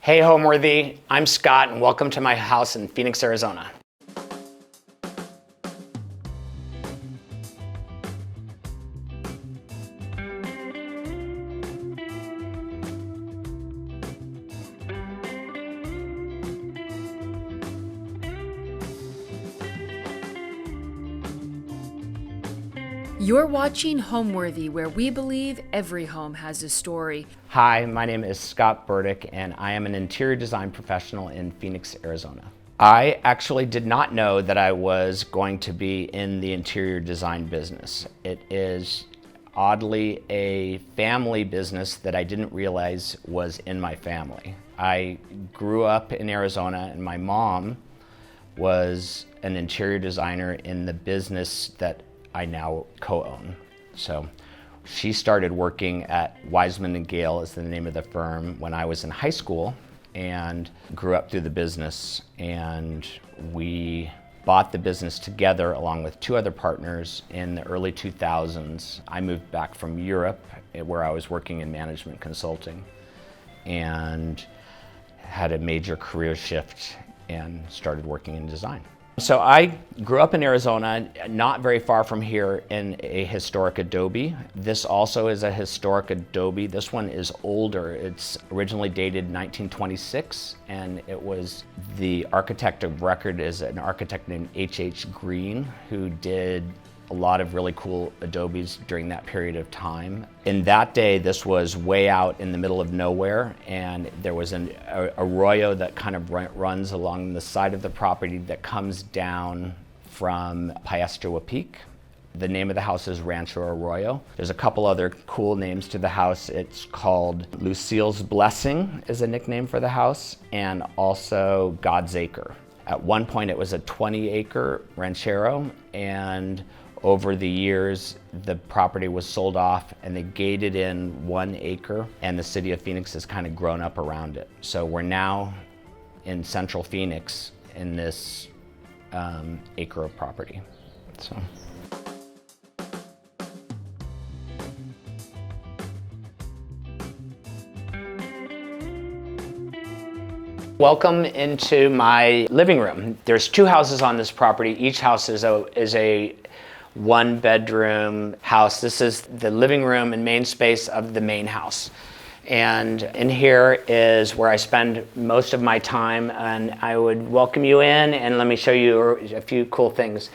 Hey Homeworthy, I'm Scott and welcome to my house in Phoenix, Arizona. You're watching Homeworthy, where we believe every home has a story. Hi, my name is Scott Burdick and I am an interior design professional in Phoenix, Arizona. I actually did not know that I was going to be in the interior design business. It is oddly a family business that I didn't realize was in my family. I grew up in Arizona and my mom was an interior designer in the business that I now co-own. So she started working at Wiseman & Gale is the name of the firm when I was in high school and grew up through the business. And we bought the business together along with two other partners in the early 2000s. I moved back from Europe where I was working in management consulting and had a major career shift and started working in design. So I grew up in Arizona, not very far from here in a historic adobe. This also is a historic adobe. This one is older. It's originally dated 1926, and it was the architect of record is an architect named H.H. Green, who did a lot of really cool adobes during that period of time. In that day, this was way out in the middle of nowhere, and there was an arroyo that kind of runs along the side of the property that comes down from Paestua Peak. The name of the house is Rancho Arroyo. There's a couple other cool names to the house. It's called Lucille's Blessing is a nickname for the house, and also God's Acre. At one point it was a 20-acre ranchero, and over the years, the property was sold off and they gated in 1 acre, and the city of Phoenix has kind of grown up around it. So we're now in central Phoenix in this acre of property. So. Welcome into my living room. There's 2 houses on this property. Each house is a 1-bedroom house. This is the living room and main space of the main house. And in here is where I spend most of my time, and I would welcome you in and let me show you a few cool things.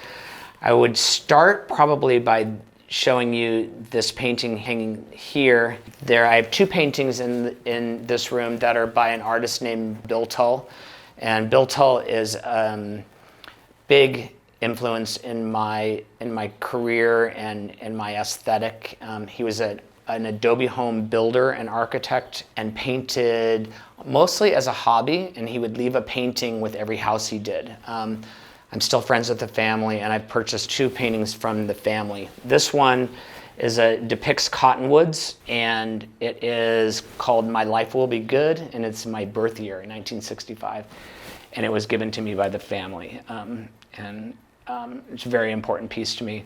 I would start probably by showing you this painting hanging here. I have 2 paintings in this room that are by an artist named Bill Tull. And Bill Tull is big influence in my career and in my aesthetic. He was an adobe home builder and architect and painted mostly as a hobby, and he would leave a painting with every house he did. I'm still friends with the family, and I've purchased 2 paintings from the family. This one depicts cottonwoods, and it is called My Life Will Be Good, and it's my birth year, 1965, and it was given to me by the family. It's a very important piece to me.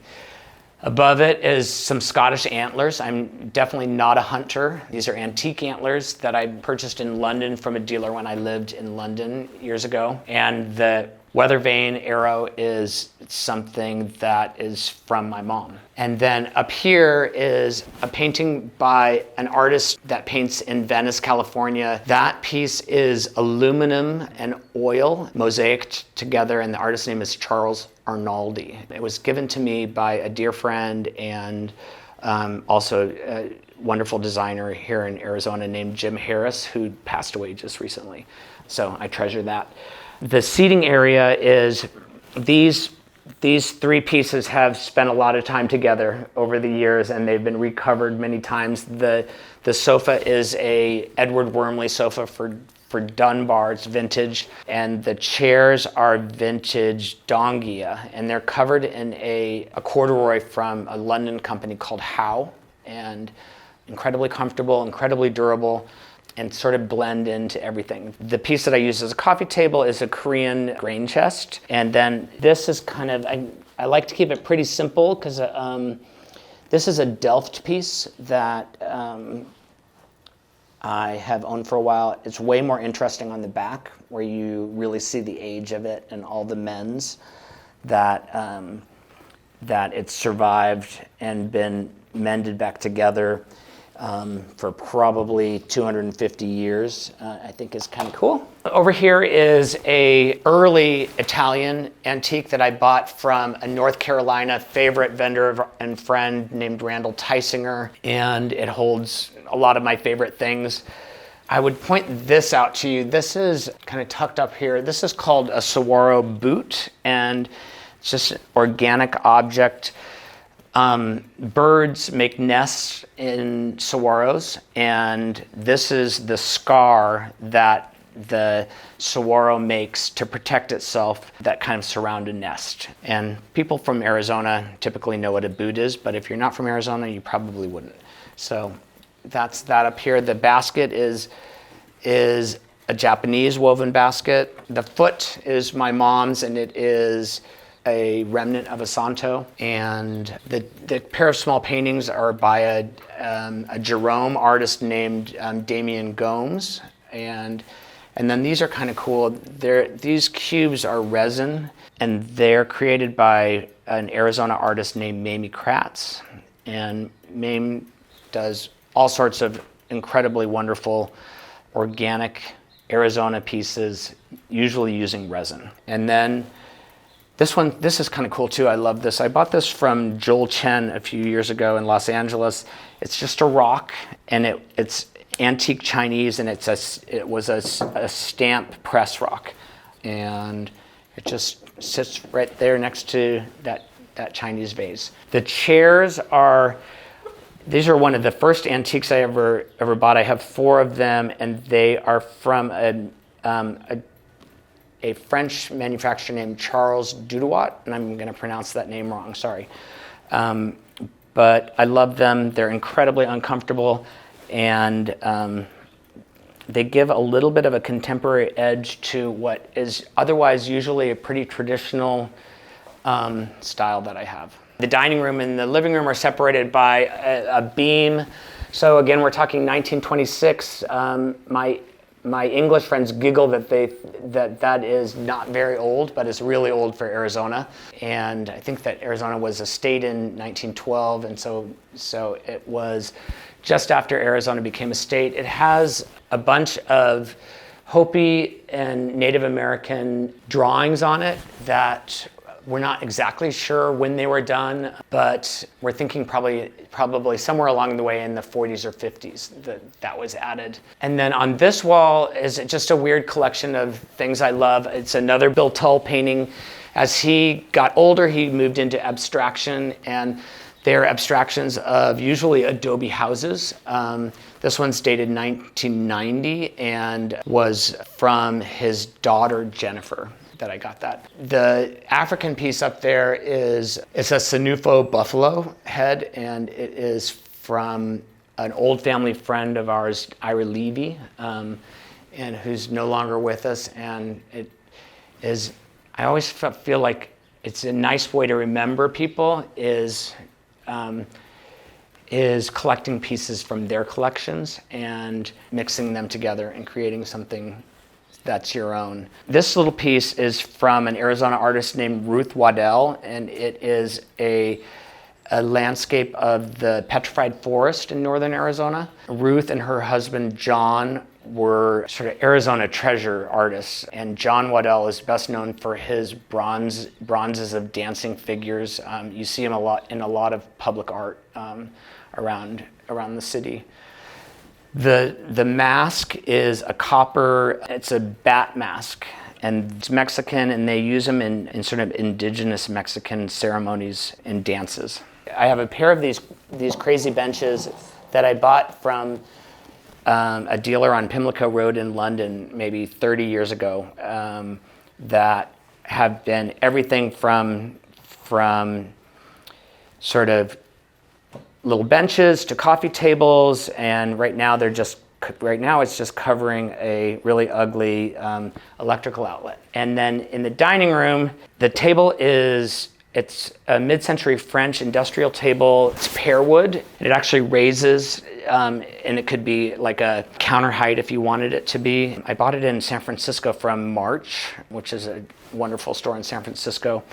Above it is some Scottish antlers. I'm definitely not a hunter. These are antique antlers that I purchased in London from a dealer when I lived in London years ago. And the weather vane arrow is something that is from my mom. And then up here is a painting by an artist that paints in Venice, California. That piece is aluminum and oil mosaiced together, and the artist's name is Charles Arnaldi. It was given to me by a dear friend and also a wonderful designer here in Arizona named Jim Harris, who passed away just recently. So I treasure that. The seating area is these 3 pieces have spent a lot of time together over the years, and they've been recovered many times. The sofa is a Edward Wormley sofa for Dunbar. It's vintage, and the chairs are vintage Dongia, and they're covered in a corduroy from a London company called Howe, and incredibly comfortable, incredibly durable, and sort of blend into everything. The piece that I use as a coffee table is a Korean grain chest, and then this is kind of, I like to keep it pretty simple because this is a Delft piece that I have owned for a while. It's way more interesting on the back, where you really see the age of it and all the mends that it's survived and been mended back together for probably 250 years. I think is kind of cool. Over here is a early Italian antique that I bought from a North Carolina favorite vendor and friend named Randall Tysinger, and it holds a lot of my favorite things. I would point this out to you. This is kind of tucked up here. This is called a saguaro boot, and it's just an organic object. Birds make nests in saguaros, and this is the scar that the saguaro makes to protect itself that kind of surround a nest. And people from Arizona typically know what a boot is, but if you're not from Arizona, you probably wouldn't. So that's that up here. The basket is a Japanese woven basket. The foot is my mom's, and it is a remnant of a Santo. And the pair of small paintings are by a Jerome artist named Damien Gomes. And then these are kind of cool. These cubes are resin, and they're created by an Arizona artist named Mamie Kratz. And Mame does all sorts of incredibly wonderful organic Arizona pieces, usually using resin. And then this is kind of cool too. I love this. I bought this from Joel Chen a few years ago in Los Angeles. It's just a rock, and it's antique Chinese, and it was a stamp press rock, and it just sits right there next to that Chinese vase. The chairs these are one of the first antiques I ever bought. I have 4 of them, and they are from a French manufacturer named Charles Dudouat, and I'm going to pronounce that name wrong, sorry. But I love them. They're incredibly uncomfortable, and they give a little bit of a contemporary edge to what is otherwise usually a pretty traditional style that I have. The dining room and the living room are separated by a beam. So again, we're talking 1926. My English friends giggle that is not very old, but it's really old for Arizona. And I think that Arizona was a state in 1912, and so it was just after Arizona became a state. It has a bunch of Hopi and Native American drawings on it that we're not exactly sure when they were done, but we're thinking probably somewhere along the way in the 40s or 50s that was added. And then on this wall is just a weird collection of things I love. It's another Bill Tull painting. As he got older, he moved into abstraction, and they're abstractions of usually adobe houses. This one's dated 1990 and was from his daughter, Jennifer, that I got that. The African piece up there it's a Sanufo buffalo head, and it is from an old family friend of ours, Ira Levy, and who's no longer with us. And it is, I always feel like it's a nice way to remember people is collecting pieces from their collections and mixing them together and creating something that's your own. This little piece is from an Arizona artist named Ruth Waddell, and it is a landscape of the petrified forest in northern Arizona. Ruth and her husband John were sort of Arizona treasure artists, and John Waddell is best known for his bronzes of dancing figures. You see him in a lot of public art around the city. The mask is a copper, it's a bat mask, and it's Mexican, and they use them in sort of indigenous Mexican ceremonies and dances. I have a pair of these crazy benches that I bought from a dealer on Pimlico Road in London maybe 30 years ago that have been everything from sort of little benches to coffee tables, and right now it's just covering a really ugly electrical outlet. And then in the dining room, the table is It's a mid-century French industrial table. It's pear wood, and it actually raises, and it could be like a counter height if you wanted it to be. I bought it in San Francisco from March, which is a wonderful store in San Francisco.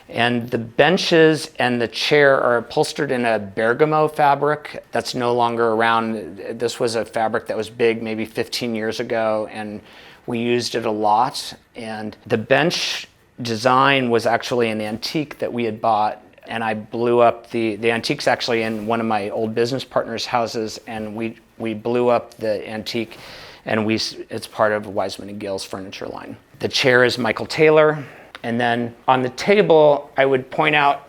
And the benches and the chair are upholstered in a bergamot fabric that's no longer around. This was a fabric that was big maybe 15 years ago, and we used it a lot. And the bench design was actually an antique that we had bought, and I blew up the antique's actually in one of my old business partners' houses, and we blew up the antique, and it's part of Wiseman and Gill's furniture line. The chair is Michael Taylor, and then on the table I would point out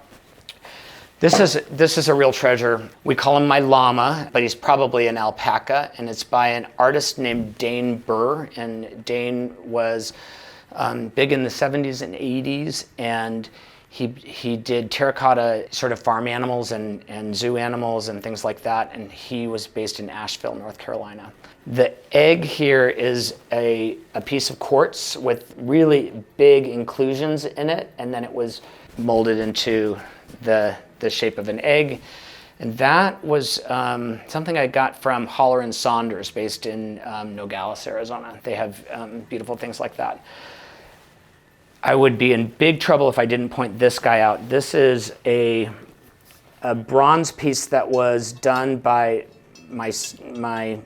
this is a real treasure. We call him my llama, but he's probably an alpaca, and it's by an artist named Dane Burr, and Dane was big in the 70s and 80s, and he did terracotta sort of farm animals and zoo animals and things like that, and he was based in Asheville, North Carolina. The egg here is a piece of quartz with really big inclusions in it, and then it was molded into the shape of an egg. And that was something I got from Holler and Saunders, based in Nogales, Arizona. They have beautiful things like that. I would be in big trouble if I didn't point this guy out. This is a bronze piece that was done by my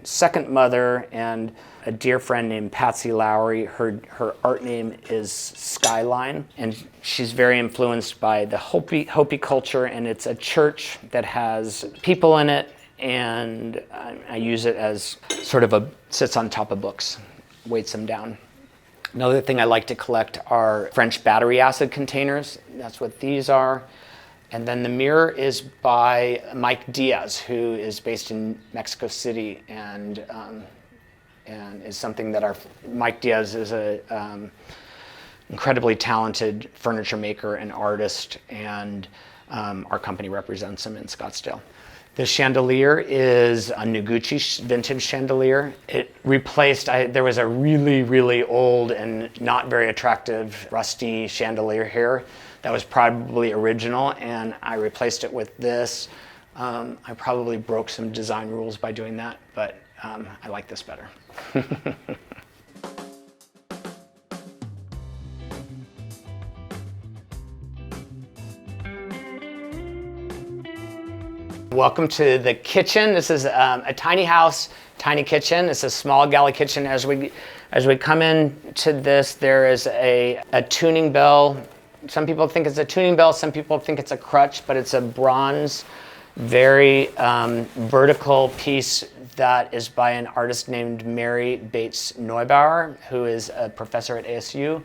second mother and a dear friend named Patsy Lowry. Her art name is Skyline, and she's very influenced by the Hopi culture, and it's a church that has people in it, and I use it as sort of sits on top of books, weights them down. Another thing I like to collect are French battery acid containers. That's what these are. And then the mirror is by Mike Diaz, who is based in Mexico City, and is something that Mike Diaz is a incredibly talented furniture maker and artist, and our company represents him in Scottsdale. The chandelier is a Noguchi vintage chandelier. It replaced, there was a really, really old and not very attractive rusty chandelier here that was probably original, and I replaced it with this. I probably broke some design rules by doing that, but I like this better. Welcome to the kitchen. This is a tiny house, tiny kitchen. It's a small galley kitchen. As we come into this, there is a tuning bell. Some people think it's a tuning bell, some people think it's a crutch, but it's a bronze, very vertical piece that is by an artist named Mary Bates Neubauer, who is a professor at ASU,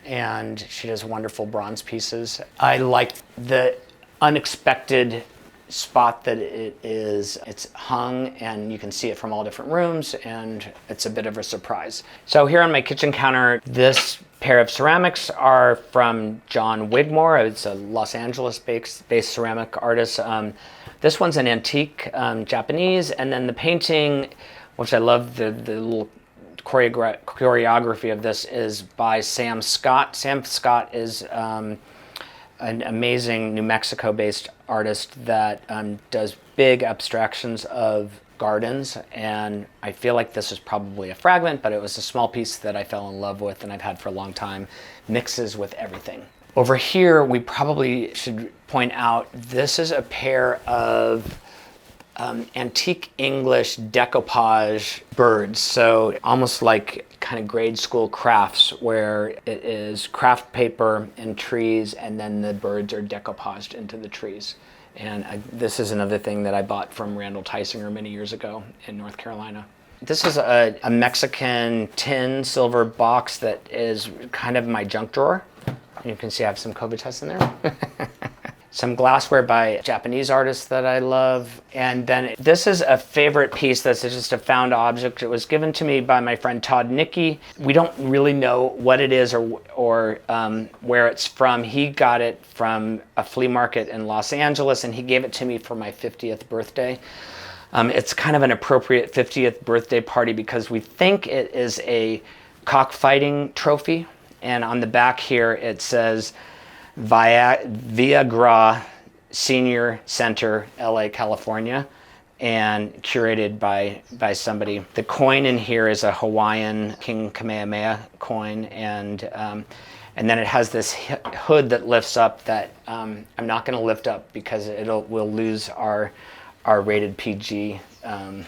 and she does wonderful bronze pieces. I like the unexpected spot that it is. It's hung, and you can see it from all different rooms, and it's a bit of a surprise. So here on my kitchen counter, this pair of ceramics are from John Wigmore. It's a Los Angeles-based ceramic artist. This one's an antique Japanese, and then the painting, which I love the little choreography of this, is by Sam Scott. Sam Scott is an amazing New Mexico-based artist that does big abstractions of gardens, and I feel like this is probably a fragment, but it was a small piece that I fell in love with and I've had for a long time. Mixes with everything. Over here, we probably should point out, this is a pair of antique English decoupage birds. So almost like kind of grade school crafts, where it is craft paper and trees, and then the birds are decoupaged into the trees. And this is another thing that I bought from Randall Tysinger many years ago in North Carolina. This is a Mexican tin silver box that is kind of my junk drawer. You can see I have some COVID tests in there. Some glassware by Japanese artists that I love. And then this is a favorite piece that's just a found object. It was given to me by my friend Todd Nickey. We don't really know what it is or where it's from. He got it from a flea market in Los Angeles, and he gave it to me for my 50th birthday. It's kind of an appropriate 50th birthday party because we think it is a cockfighting trophy. And on the back here it says, Via Gra Senior Center, LA, California, and curated by somebody. The coin in here is a Hawaiian King Kamehameha coin, and then it has this hood that lifts up that I'm not going to lift up because we'll lose our rated PG, a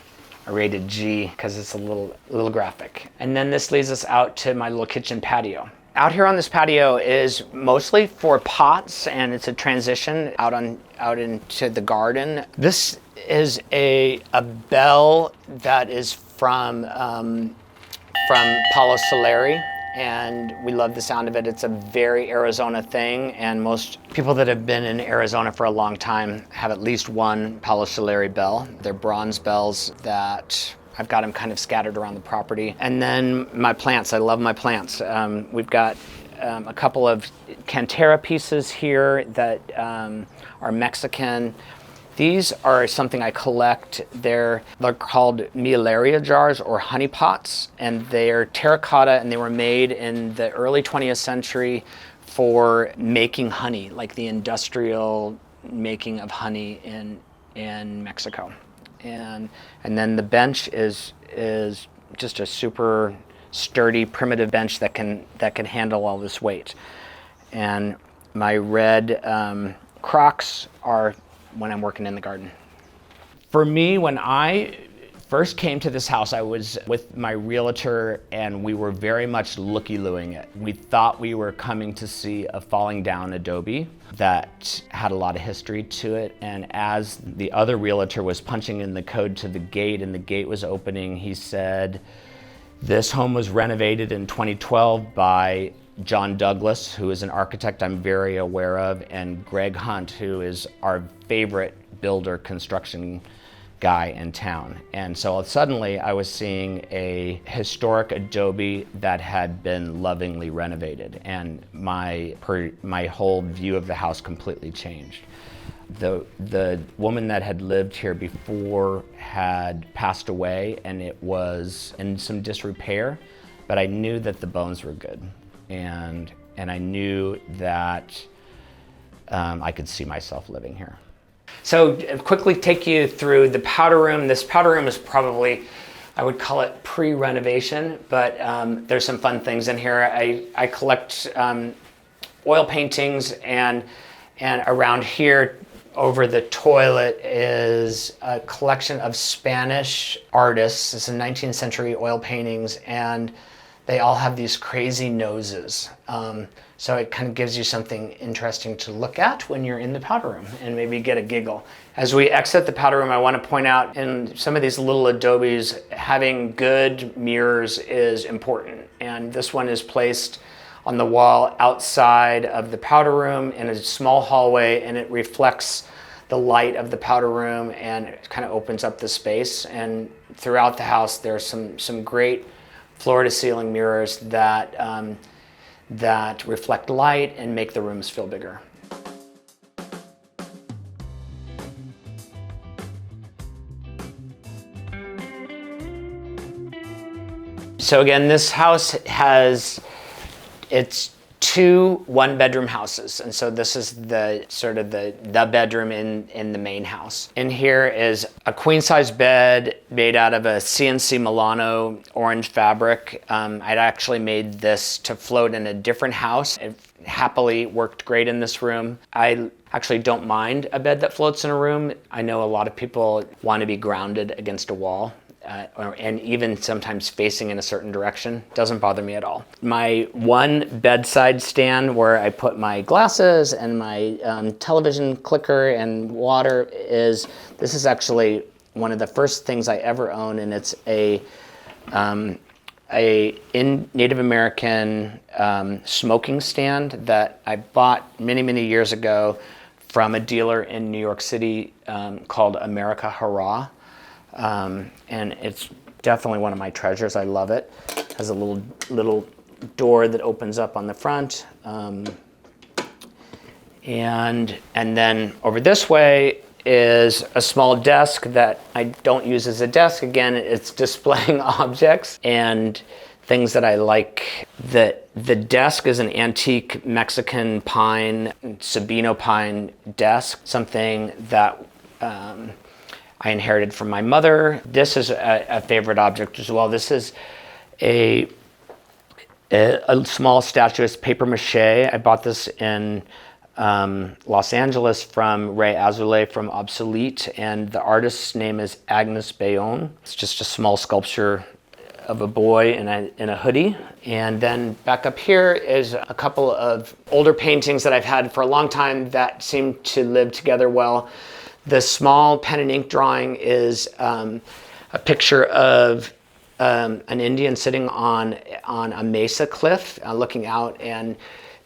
rated G, because it's a little graphic. And then this leads us out to my little kitchen patio. Out here on this patio is mostly for pots, and it's a transition out into the garden. This is a bell that is from Paulo Soleri, and we love the sound of it. It's a very Arizona thing, and most people that have been in Arizona for a long time have at least one Paulo Soleri bell. They're bronze bells that I've got them kind of scattered around the property. And then my plants, I love my plants. We've got a couple of Cantera pieces here that are Mexican. These are something I collect. They're called mieleria jars or honey pots, and they're terracotta, and they were made in the early 20th century for making honey, like the industrial making of honey in Mexico. And then the bench is just a super sturdy, primitive bench that can handle all this weight. And my red Crocs are when I'm working in the garden. For me, when I first came to this house, I was with my realtor, and we were very much looky-looing it. We thought we were coming to see a falling down adobe that had a lot of history to it. And as the other realtor was punching in the code to the gate and the gate was opening, he said, "This home was renovated in 2012 by John Douglas, who is an architect I'm very aware of, and Greg Hunt, who is our favorite builder construction guy in town." And so suddenly I was seeing a historic adobe that had been lovingly renovated, and my whole view of the house completely changed. The woman that had lived here before had passed away, and it was in some disrepair, but I knew that the bones were good, and I knew that I could see myself living here. So quickly take you through the powder room. This powder room is probably, I would call it pre-renovation, but there's some fun things in here. I collect oil paintings, and around here over the toilet is a collection of Spanish artists. It's in 19th century oil paintings, and they all have these crazy noses. So it kind of gives you something interesting to look at when you're in the powder room and maybe get a giggle. As we exit the powder room, I want to point out in some of these little adobes, having good mirrors is important. And this one is placed on the wall outside of the powder room in a small hallway, and it reflects the light of the powder room and it kind of opens up the space. And throughout the house, there's some great floor-to-ceiling mirrors that reflect light and make the rooms feel bigger. So again, this house has, it's two one-bedroom houses, and so this is the sort of the bedroom in the main house. In here is a queen-size bed made out of a CNC Milano orange fabric. I'd actually made this to float in a different house. It happily worked great in this room. I actually don't mind a bed that floats in a room. I know a lot of people want to be grounded against a wall. And even sometimes facing in a certain direction. Doesn't bother me at all. My one bedside stand where I put my glasses and my television clicker and water this is actually one of the first things I ever owned, and it's a Native American smoking stand that I bought many years ago from a dealer in New York City called America Hurrah. And it's definitely one of my treasures. I love it. It has a little door that opens up on the front. And then over this way is a small desk that I don't use as a desk. Again, it's displaying objects. And things that I like. The desk is an antique Mexican pine, Sabino pine desk, something that I inherited from my mother. This is a favorite object as well. This is a small statuette, paper mache. I bought this in Los Angeles from Ray Azulay from Obsolete, and the artist's name is Agnes Bayonne. It's just a small sculpture of a boy in a hoodie. And then back up here is a couple of older paintings that I've had for a long time that seem to live together well. The small pen and ink drawing is a picture of an Indian sitting on a mesa cliff looking out, and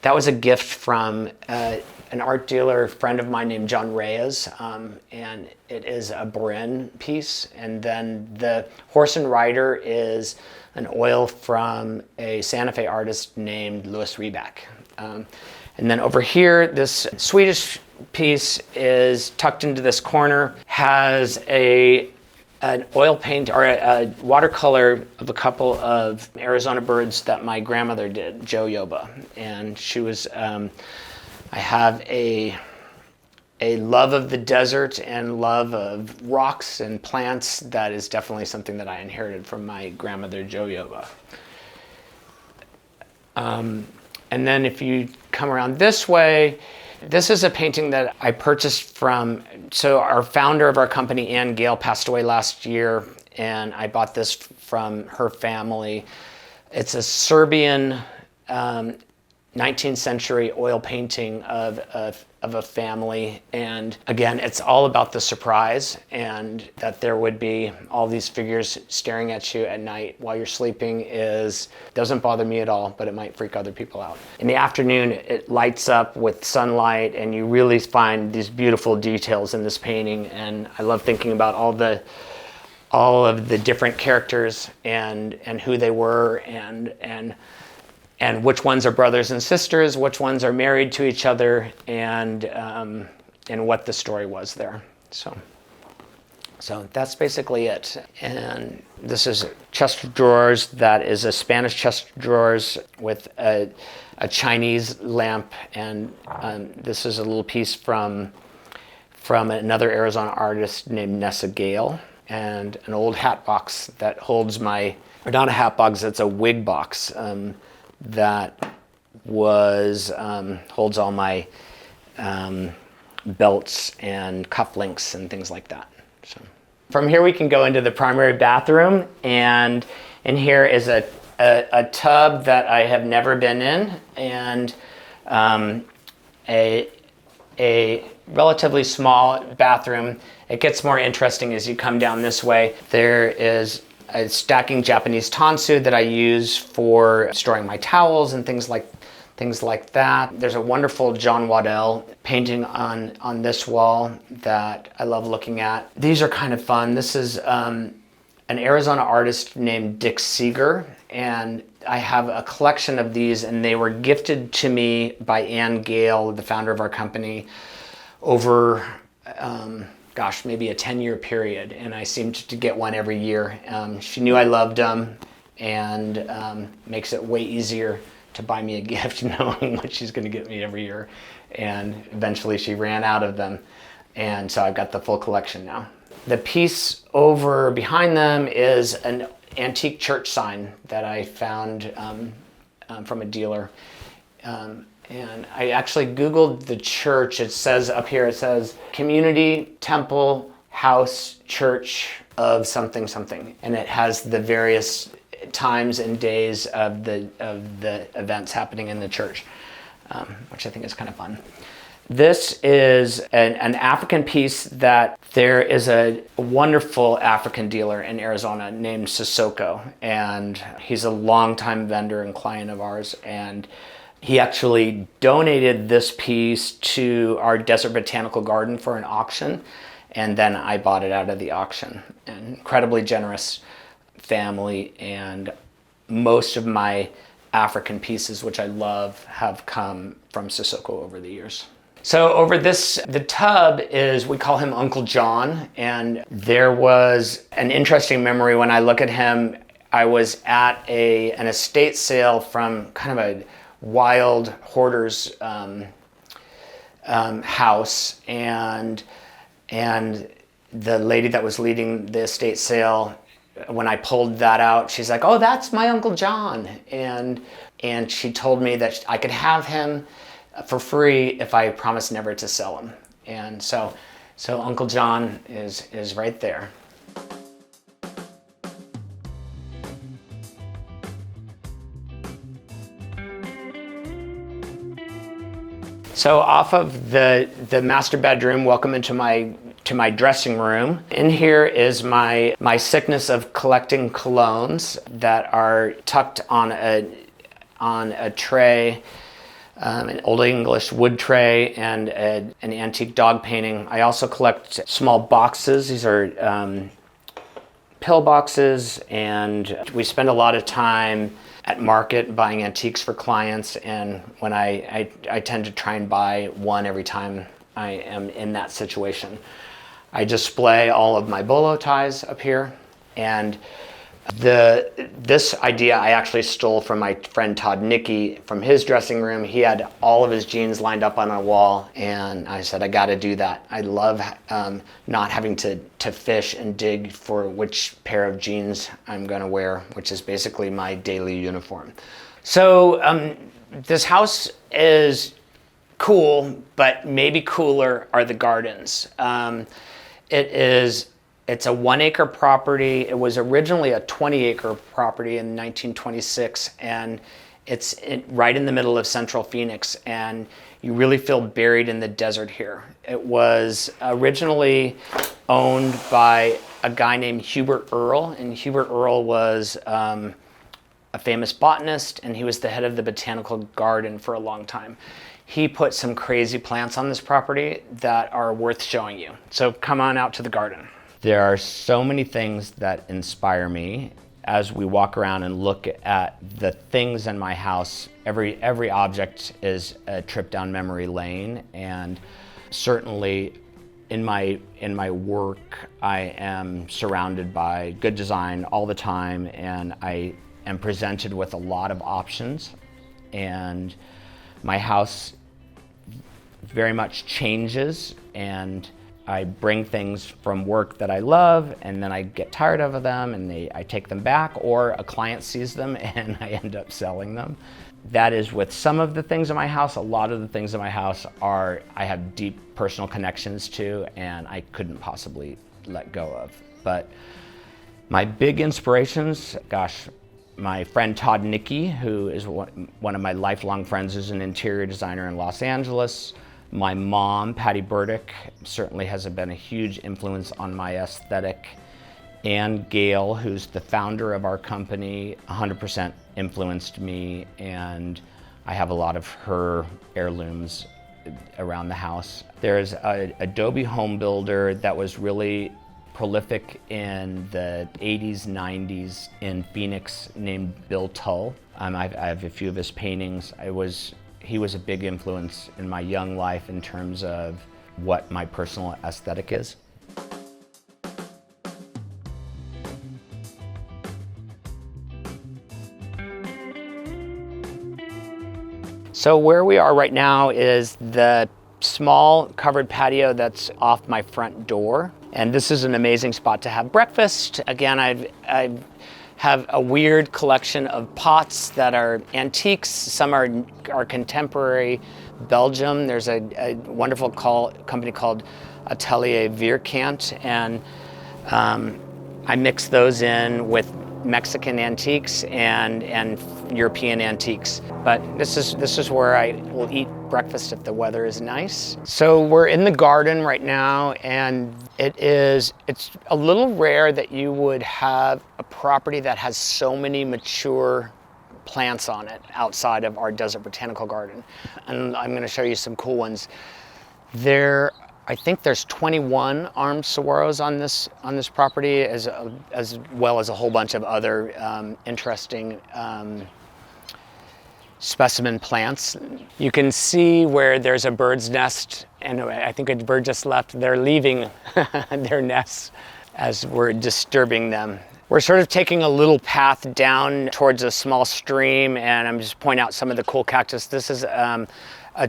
that was a gift from an art dealer friend of mine named John Reyes, and it is a Burin piece. And then the horse and rider is an oil from a Santa Fe artist named Louis Reback. And then over here, this Swedish piece is tucked into this corner, has an oil paint or a watercolor of a couple of Arizona birds that my grandmother did, Joe Yoba. And she was, I have a love of the desert and love of rocks and plants that is definitely something that I inherited from my grandmother, Joe Yoba. And then if you come around this way, this is a painting that I purchased from, so our founder of our company, Ann Gale, passed away last year, and I bought this from her family. It's a Serbian 19th century oil painting of a family, and again, it's all about the surprise, and that there would be all these figures staring at you at night while you're sleeping doesn't bother me at all, but it might freak other people out. In the afternoon, it lights up with sunlight, and you really find these beautiful details in this painting, and I love thinking about all of the different characters and who they were, and which ones are brothers and sisters, which ones are married to each other, and what the story was there. So that's basically it. And this is a chest of drawers that is a Spanish chest of drawers with a Chinese lamp, and this is a little piece from another Arizona artist named Nessa Gale, and an old hat box that holds or not a hat box, it's a wig box. That holds all my belts and cufflinks and things like that. So from here we can go into the primary bathroom, and in here is a tub that I have never been in, and a relatively small bathroom. It gets more interesting as you come down this way. There is a stacking Japanese tansu that I use for storing my towels and things like that. There's a wonderful John Waddell painting on this wall that I love looking at. These are kind of fun. This is an Arizona artist named Dick Seeger, and I have a collection of these, and they were gifted to me by Ann Gale, the founder of our company, over maybe a 10-year period, and I seemed to get one every year. She knew I loved them, and makes it way easier to buy me a gift knowing what she's going to get me every year. And eventually she ran out of them, and so I've got the full collection now. The piece over behind them is an antique church sign that I found from a dealer. And I actually Googled the church. It says up here, it says community, temple, house, church of something, something. And it has the various times and days of the events happening in the church, which I think is kind of fun. This is an African piece that there is a wonderful African dealer in Arizona named Sissoko, and he's a longtime vendor and client of ours, and he actually donated this piece to our Desert Botanical Garden for an auction, and then I bought it out of the auction. An incredibly generous family, and most of my African pieces, which I love, have come from Sissoko over the years. So over this, the tub is, we call him Uncle John, and there was an interesting memory when I look at him. I was at an estate sale from kind of a wild hoarder's house, and the lady that was leading the estate sale, when I pulled that out, she's like, "Oh, that's my Uncle John," and she told me that I could have him for free if I promised never to sell him. And so Uncle John is right there. So off of the master bedroom, welcome into my dressing room. In here is my sickness of collecting colognes that are tucked on a tray, an Old English wood tray, and an antique dog painting. I also collect small boxes. These are pill boxes, and we spend a lot of time at market buying antiques for clients, and when I tend to try and buy one every time I am in that situation. I display all of my bolo ties up here, and this idea I actually stole from my friend Todd Nickey from his dressing room. He had all of his jeans lined up on a wall, and I said, I got to do that. I love not having to fish and dig for which pair of jeans I'm going to wear, which is basically my daily uniform. So this house is cool, but maybe cooler are the gardens. It's a 1 acre property. It was originally a 20 acre property in 1926, and it's right in the middle of central Phoenix, and you really feel buried in the desert here. It was originally owned by a guy named Hubert Earl, and Hubert Earl was a famous botanist, and he was the head of the botanical garden for a long time. He put some crazy plants on this property that are worth showing you. So come on out to the garden. There are so many things that inspire me as we walk around and look at the things in my house. Every object is a trip down memory lane, and certainly in my work I am surrounded by good design all the time, and I am presented with a lot of options, and my house very much changes, and I bring things from work that I love, and then I get tired of them, and I take them back, or a client sees them and I end up selling them. That is with some of the things in my house. A lot of the things in my house I have deep personal connections to, and I couldn't possibly let go of. But my big inspirations, gosh, my friend Todd Nickey, who is one of my lifelong friends, is an interior designer in Los Angeles. My mom, Patty Burdick, certainly has been a huge influence on my aesthetic. And Gail, who's the founder of our company, 100% influenced me, and I have a lot of her heirlooms around the house. There's an Adobe home builder that was really prolific in the 80s, 90s in Phoenix named Bill Tull. I have a few of his paintings. He was a big influence in my young life in terms of what my personal aesthetic is. So where we are right now is the small covered patio that's off my front door. And this is an amazing spot to have breakfast. Again, I have a weird collection of pots that are antiques. Some are contemporary Belgium. There's a wonderful company called Atelier Vierkant, and I mix those in with Mexican antiques and European antiques. But this is where I will eat breakfast if the weather is nice. So we're in the garden right now, and it's a little rare that you would have a property that has so many mature plants on it outside of our desert botanical garden. And I'm going to show you some cool ones. I think there's 21 armed saguaros on this property, as well as a whole bunch of other interesting specimen plants. You can see where there's a bird's nest, and I think a bird just left. They're leaving their nests as we're disturbing them. We're sort of taking a little path down towards a small stream, and I'm just pointing out some of the cool cactus. This is a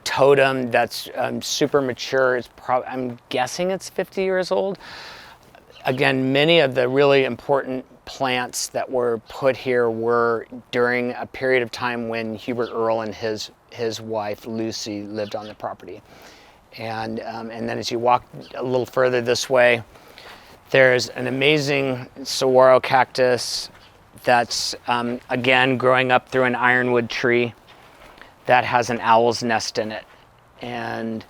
totem that's super mature. I'm guessing it's 50 years old. Again, many of the really important plants that were put here were during a period of time when Hubert Earl and his wife Lucy lived on the property. And then as you walk a little further this way, there's an amazing saguaro cactus that's, again, growing up through an ironwood tree that has an owl's nest in it. And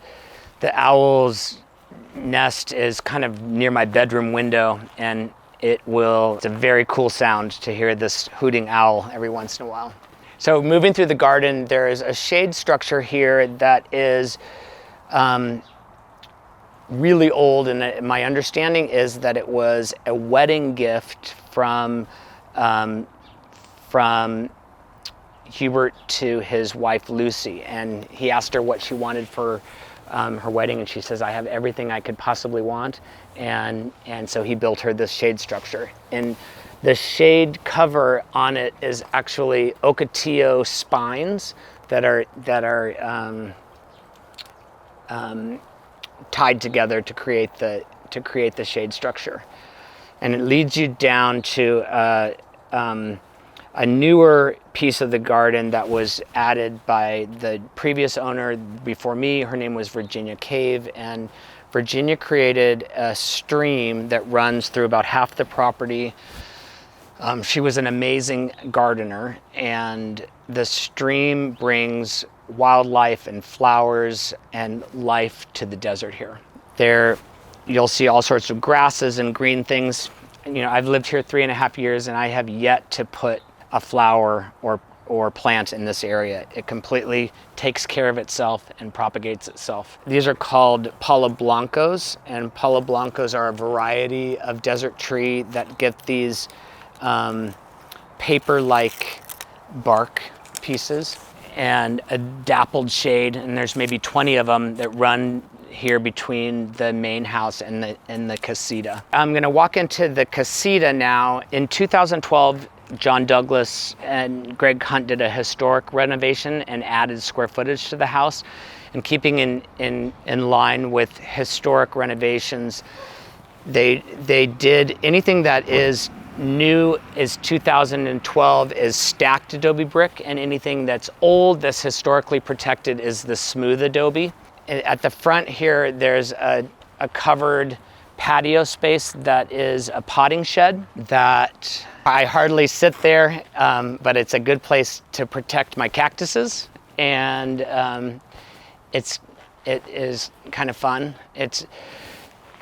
the owl's nest is kind of near my bedroom window, and it's a very cool sound to hear this hooting owl every once in a while. So moving through the garden, there is a shade structure here that is really old, and my understanding is that it was a wedding gift from Hubert to his wife Lucy, and he asked her what she wanted for her wedding, and she says, "I have everything I could possibly want," and so he built her this shade structure. And the shade cover on it is actually ocotillo spines that are tied together to create the shade structure. And it leads you down to a newer piece of the garden that was added by the previous owner before me. Her name was Virginia Cave, and Virginia created a stream that runs through about half the property. She was an amazing gardener, and the stream brings wildlife and flowers and life to the desert here. There, you'll see all sorts of grasses and green things. You know, I've lived here 3.5 years, and I have yet to put a flower or plant in this area. It completely takes care of itself and propagates itself. These are called palo blancos, and palo blancos are a variety of desert tree that get these paper-like bark pieces and a dappled shade, and there's maybe 20 of them that run here between the main house and the casita. I'm gonna walk into the casita now. In 2012, John Douglas and Greg Hunt did a historic renovation and added square footage to the house. And keeping in line with historic renovations, they did anything that is new is 2012 is stacked adobe brick, and anything that's old that's historically protected is the smooth adobe. At the front here, there's a covered patio space that is a potting shed that I hardly sit there, but it's a good place to protect my cactuses, and it is kind of fun.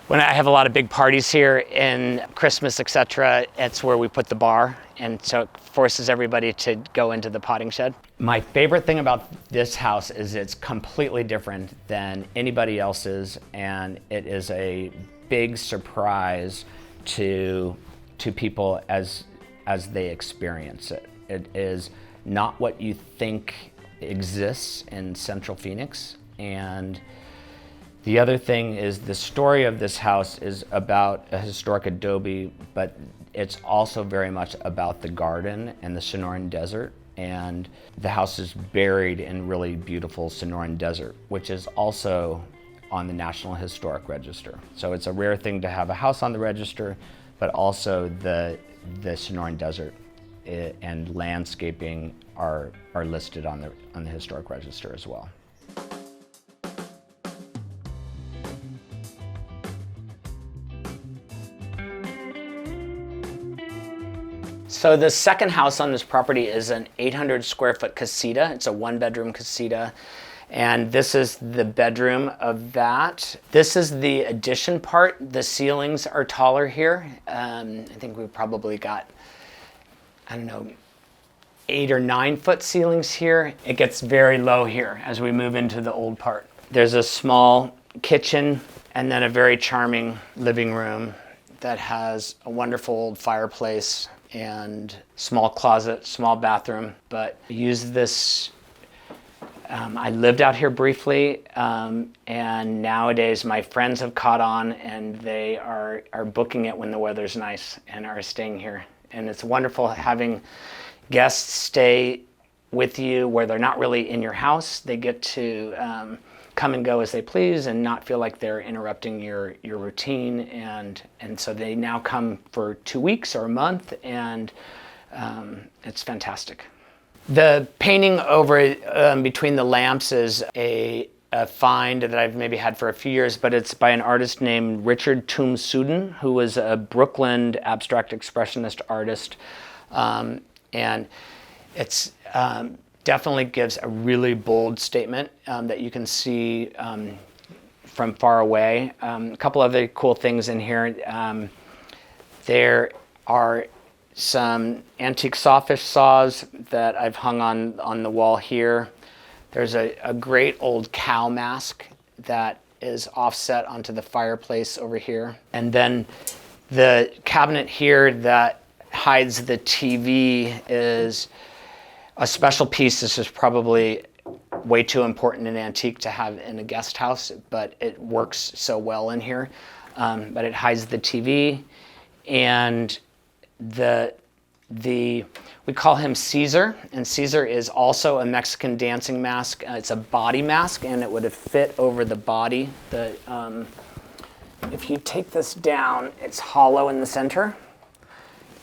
When I have a lot of big parties here in Christmas, etc., it's where we put the bar, and so it forces everybody to go into the potting shed. My favorite thing about this house is it's completely different than anybody else's, and it is a big surprise to people as they experience it. It is not what you think exists in Central Phoenix, and the other thing is the story of this house is about a historic adobe, but it's also very much about the garden and the Sonoran Desert. And the house is buried in really beautiful Sonoran Desert, which is also on the National Historic Register. So it's a rare thing to have a house on the register, but also the Sonoran Desert and landscaping are listed on the Historic Register as well. So the second house on this property is an 800 square foot casita. It's a 1-bedroom casita. And this is the bedroom of that. This is the addition part. The ceilings are taller here. I think we've probably got, 8 or 9 foot ceilings here. It gets very low here as we move into the old part. There's a small kitchen and then a very charming living room that has a wonderful old fireplace and small closet, small bathroom. But I use this, I lived out here briefly, and nowadays my friends have caught on and they are booking it when the weather's nice and are staying here And it's wonderful having guests stay with you where they're not really in your house. They get to come and go as they please and not feel like they're interrupting your routine. And so they now come for 2 weeks or a month, and it's fantastic. The painting over between the lamps is a find that I've maybe had for a few years, but it's by an artist named Richard Toom Suden, who was a Brooklyn abstract expressionist artist. And it's definitely gives a really bold statement that you can see from far away. A couple other cool things in here. There are some antique sawfish saws that I've hung on the wall here. There's a great old cow mask that is offset onto the fireplace over here. And then the cabinet here that hides the TV is a special piece. This is probably way too important and antique to have in a guest house, but it works so well in here. But it hides the TV, and we call him Caesar, and Caesar is also a Mexican dancing mask. It's a body mask, and it would have fit over the body. If you take this down, it's hollow in the center,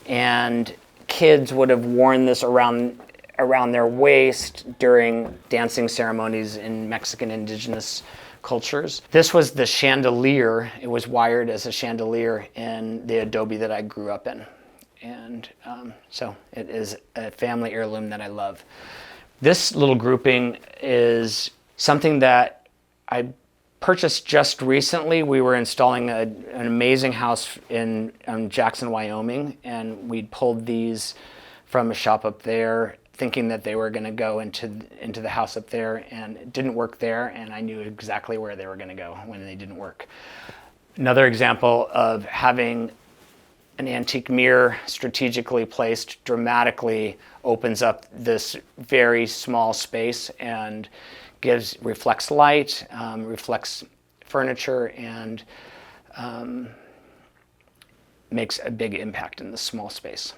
and kids would have worn this around their waist during dancing ceremonies in Mexican indigenous cultures. This was the chandelier. It was wired as a chandelier in the adobe that I grew up in. And so it is a family heirloom that I love. This little grouping is something that I purchased just recently. We were installing an amazing house in Jackson, Wyoming, and we'd pulled these from a shop up there, thinking that they were going to go into the house up there, and it didn't work there, and I knew exactly where they were going to go when they didn't work. Another example of having an antique mirror strategically placed dramatically opens up this very small space and reflects light, reflects furniture, and makes a big impact in this small space.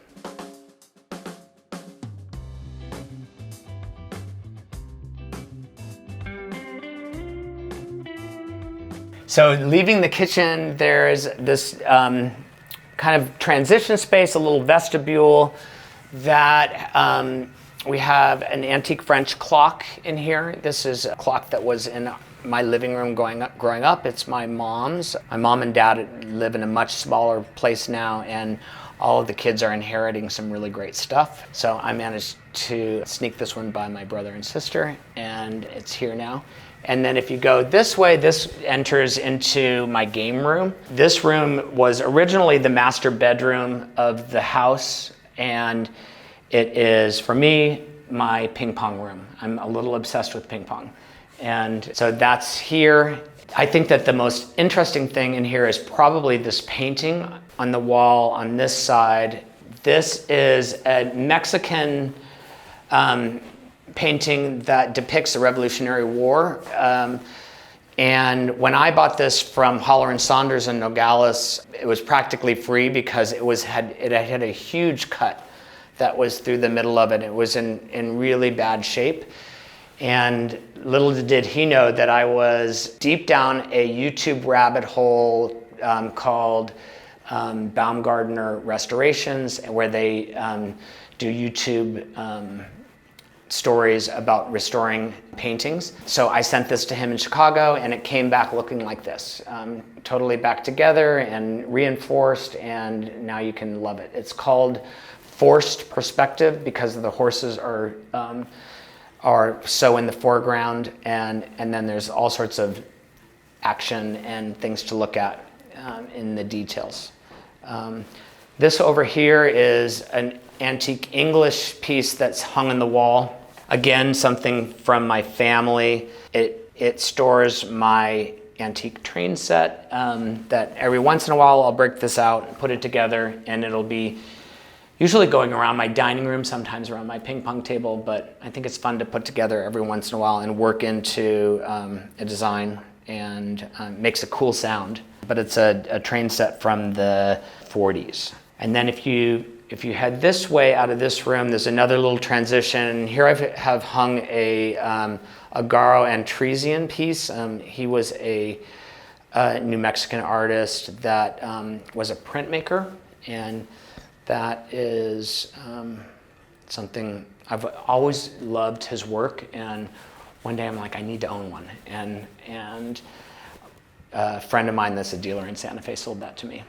So leaving the kitchen, there's this kind of transition space, a little vestibule that we have an antique French clock in here. This is a clock that was in my living room growing up. It's my mom's. My mom and dad live in a much smaller place now, and all of the kids are inheriting some really great stuff. So I managed to sneak this one by my brother and sister, and it's here now. And then if you go this way, this enters into my game room. This room was originally the master bedroom of the house, and it is, for me, my ping pong room. I'm a little obsessed with ping pong. And so that's here. I think that the most interesting thing in here is probably this painting on the wall on this side. This is a Mexican painting that depicts the Revolutionary War. And when I bought this from Holler and Saunders in Nogales, it was practically free because it had a huge cut that was through the middle of it. It was in really bad shape. And little did he know that I was deep down a YouTube rabbit hole called Baumgartner Restorations, where they do YouTube stories about restoring paintings. So I sent this to him in Chicago, and it came back looking like this, totally back together and reinforced, and now you can love it. It's called Forced Perspective because the horses are so in the foreground, and then there's all sorts of action and things to look at in the details. This over here is an antique English piece that's hung on the wall. Again, something from my family. It stores my antique train set that every once in a while I'll break this out and put it together, and it'll be usually going around my dining room, sometimes around my ping pong table, but I think it's fun to put together every once in a while and work into a design, and makes a cool sound. But it's a train set from the 40s. And then if you If you head this way out of this room, there's another little transition. Here I have hung a Garo Antresian piece. He was a New Mexican artist that was a printmaker, and that is something I've always loved his work. And one day I'm like, I need to own one. And a friend of mine that's a dealer in Santa Fe sold that to me.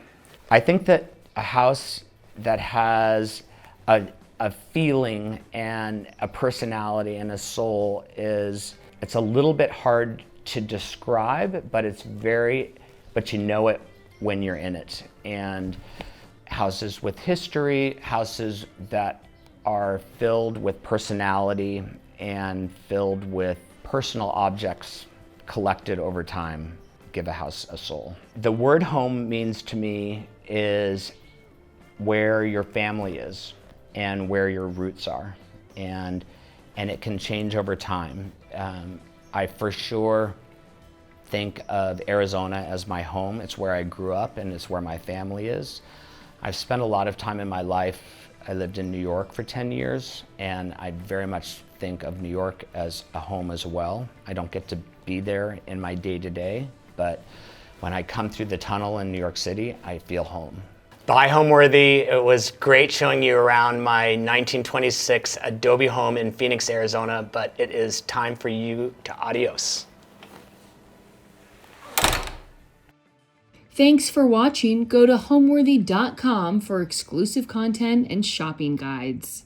I think that a house that has a feeling and a personality and a soul it's a little bit hard to describe, but but you know it when you're in it. And houses with history, houses that are filled with personality and filled with personal objects collected over time give a house a soul. The word home means to me is where your family is and where your roots are, and it can change over time. I for sure think of Arizona as my home. It's where I grew up and it's where my family is. I've spent a lot of time in my life. I lived in New York for 10 years, and I very much think of New York as a home as well. I don't get to be there in my day-to-day, but when I come through the tunnel in New York City, I feel home. Bye, Homeworthy. It was great showing you around my 1926 Adobe home in Phoenix, Arizona, but it is time for you to adios. Thanks for watching. Go to homeworthy.com for exclusive content and shopping guides.